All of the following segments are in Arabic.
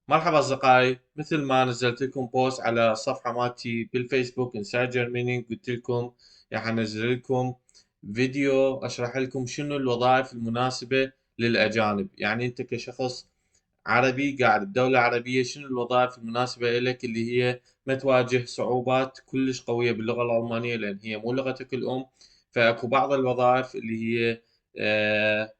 مرحبا أصدقائي، مثل ما نزلت لكم بوست على الصفحة مالتي بالفيسبوك انسايد جيرماني، قلت لكم راح أنزل لكم فيديو أشرح لكم شنو الوظائف المناسبة للأجانب. يعني أنت كشخص عربي قاعد بدولة عربية، شنو الوظائف المناسبة لك اللي هي ما تواجه صعوبات كلش قوية باللغة الألمانية لأن هي مو لغتك الأم. فأكو بعض الوظائف اللي هي آه،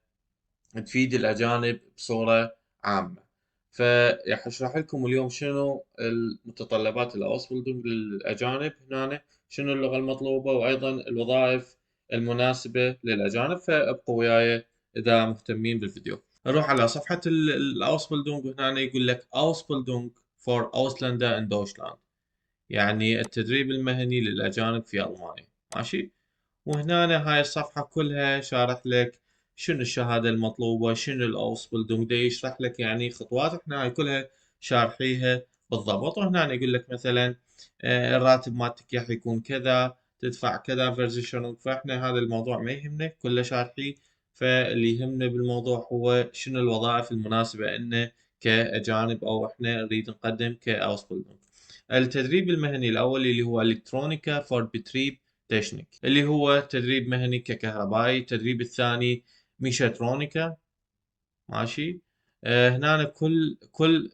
تفيد الأجانب بصورة عامة. فراح أشرح لكم اليوم شنو المتطلبات الأوسبلدونج للأجانب هنا، شنو اللغة المطلوبة، وأيضا الوظائف المناسبة للأجانب. فابقوا وياي إذا مهتمين بالفيديو. نروح على صفحة الأوسبلدونج هنا، يقول لك أوسبلدونج فور أوسلندا إن دويشلاند، يعني التدريب المهني للأجانب في ألمانيا. ماشي. وهنا هاي الصفحة كلها شارح لك شنو الشهادة المطلوبة، شنو الأوسبلدونج، دا يشرح لك يعني خطوات احنا هاي كلها شارحيها بالضبط. وهنا يقول لك مثلا الراتب مالتك راح يكون كذا، تدفع كذا فيرزيشنال. فاحنا هذا الموضوع ما يهمنا، كله شارحيه. فاللي يهمنا بالموضوع هو شنو الوظائف المناسبة إلنا كأجانب، أو احنا نريد نقدم كأوسبلدونج. التدريب المهني الأول اللي هو إلكترونيكا فور بتريب تكنيك، اللي هو تدريب مهني ككهربائي. التدريب الثاني ميشاترونيكا. ماشي. هنا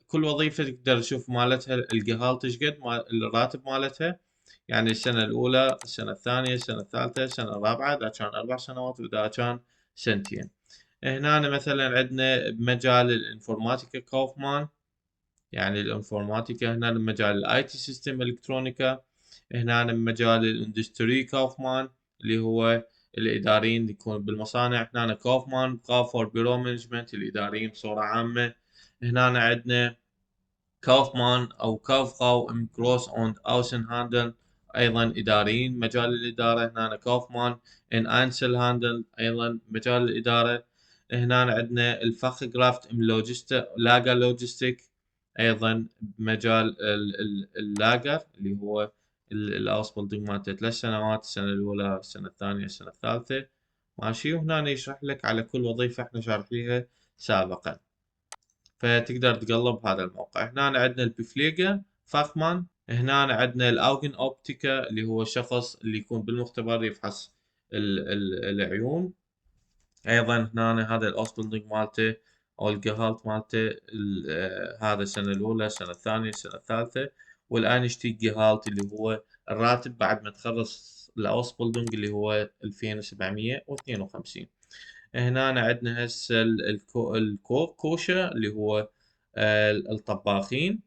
كل وظيفة تقدر تشوف مالتها القهال تشقد الراتب مالتها. يعني السنة الأولى، السنة الثانية، السنة الثالثة، السنة الرابعة إذا كان 4 سنوات، وإذا كان سنتين. هنا مثلا عندنا بمجال الانفورماتيكا كوفمان، يعني الانفورماتيكا. هنا مجال الاي تي سيستم الكترونيكا. هنا مجال الاندستري كوفمان، اللي هو الاداريين اللي يكون بالمصانع. هنا كوفمان فور بيرو مانجمنت، الاداريين بصورة عامة. هنا عندنا كوفمان او كوفخاو ام جروس اون اوسن هاندل، ايضا اداريين مجال الاداره. هنا كوفمان ان انسل هاندل، ايضا مجال الاداره. هنا عندنا الفخ جرافت ام لوجيستا لاجر لوجيستيك، ايضا مجال اللاجر اللي هو الاوسبلدنج مالته 3 سنوات، السنه الاولى، السنه الثانيه، السنه الثالثه. ماشي. وهنا يشرح لك على كل وظيفه احنا شارحيها سابقا، فتقدر تقلب هذا الموقع. هنا عندنا البفليجا فاخمان. هنا عندنا الاوجن اوبتيكا، اللي هو الشخص اللي يكون بالمختبر يفحص ال العيون. ايضا هنا هذا الاوسبلدنج مالته او الجهالت مالته هذا السنه الاولى، السنه الثانيه، السنه الثالثه. والان يشتي جهالت اللي هو الراتب بعد ما تخلص الاوسبلدنج اللي هو 2752. هنا عندنا هسه الكوشة اللي هو الطباخين.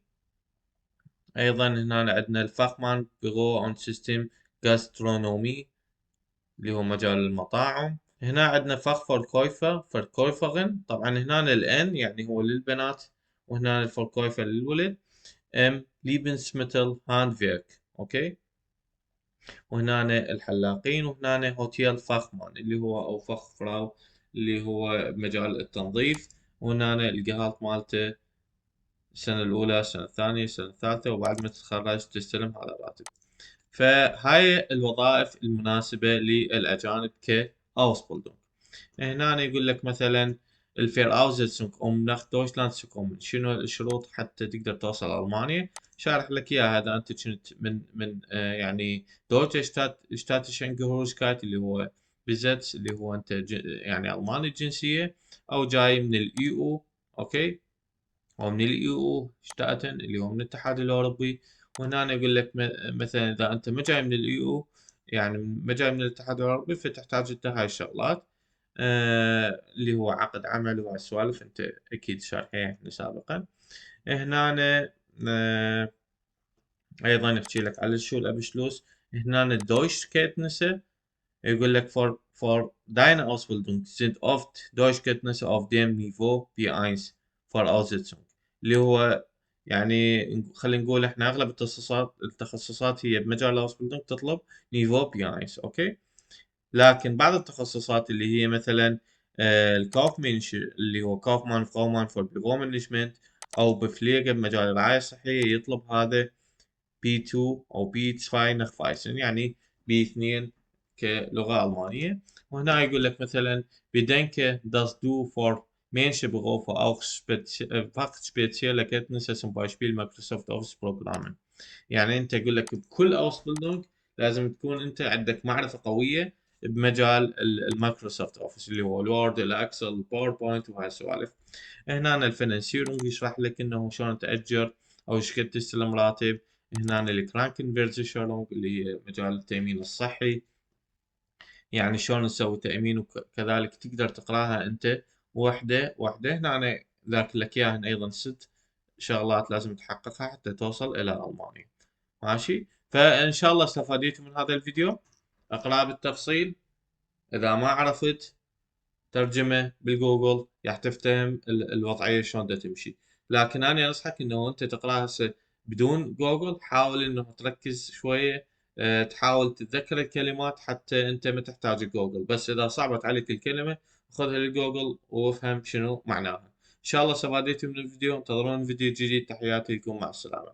أيضا هنا عندنا الفخمان بيرو أون سيستم جاسترونومي، اللي هو مجال المطاعم. هنا عندنا فخ فوركويفر فوركويفرن. طبعا هنا الان يعني هو للبنات، وهنا الفوركويفر للولد. ليبنسميتل هاندفيرك. اوكي. وهنا الحلاقين. وهنا هوتيل فخمان اللي هو او فخ فراو اللي هو مجال التنظيف. وهنا القهاط مالته السنة الأولى، السنة الثانية، السنة الثالثة، وبعد ما تتخرج تستلم هذا الراتب. فهاي الوظائف المناسبة للأجانب كأوسبلدونج. هنا يقول لك مثلا الفيراوزيتسونج أم ناخ دويشلاند سكومن، شنو الشروط حتى تقدر توصل ألمانيا. شارح لك إياها. هذا أنت كنت من يعني دويتش شتاتش انجهورشكايت، اللي هو بيزتس، اللي هو أنت يعني ألماني الجنسية، أو جاي من الإي أو. أوكي. أو من الإي أو شتاتن اللي هو من الاتحاد الأوروبي. وهنا يقول لك مثلا إذا أنت ما جاي من الإي أو، يعني ما جاي من الاتحاد الأوروبي، فتحتاج أنت هاي الشغلات. اللي هو عقد عمل وهالسوالف انت اكيد شارحينها احنا سابقا. هنا آه ايضا يحكي لك على شو الابشلوس. هنا الدويش كيتنسه. يقول لك for deine Ausbildung sind oft Deutschkenntnisse auf dem Niveau B1 Voraussetzung، اللي هو يعني خلينا نقول احنا اغلب التخصصات هي بمجال الاوسبلدونج تطلب نيفو بي 1. اوكي. لكن بعض التخصصات اللي هي مثلا الكوفمانش، اللي هو كوفمان فرومان فور بيرو مانجمنت، او بفليجة بمجال الرعاية الصحية، يطلب هذا بي 2 او بي 2 نخفايسن، يعني بي 2 كلغة ألمانية. وهنا يقول لك مثلا بدنك das du for Menschen berufen auch fachspezielle Kenntnisse, zum Beispiel Microsoft Office Programming. يعني انت يقول لك بكل اوسبيلدونج لازم تكون انت عندك معرفه قويه بمجال المايكروسوفت اوفيس اللي هو الوورد الاكسل الباوربوينت وهاي السوالف. هنا الفينانسيرنج يشرح لك انه شلون تاجر او شكل تستلم راتب. هنا الكرانكنفيرزيشنال اللي هي مجال التامين الصحي، يعني شلون نسوي تامين، وكذلك تقدر تقراها انت وحده وحده. هنا أنا ذاكر لك اياها ايضا 6 شغلات لازم تحققها حتى توصل الى المانيا. ماشي، فان شاء الله استفاديتوا من هذا الفيديو. اقرأ بالتفصيل. اذا ما عرفت ترجمة بالجوجل راح تفتهم الوضعية شلون دا تمشي. لكن انا انصحك انه انت تقرأها هسه بدون جوجل. حاول انه تركز شوية، تحاول تتذكر الكلمات حتى انت ما تحتاج جوجل. بس اذا صعبت عليك الكلمة خذها للجوجل وافهم شنو معناها. ان شاء الله استفاديتوا من الفيديو. انتظرون فيديو جديد. تحياتي لكم، مع السلامة.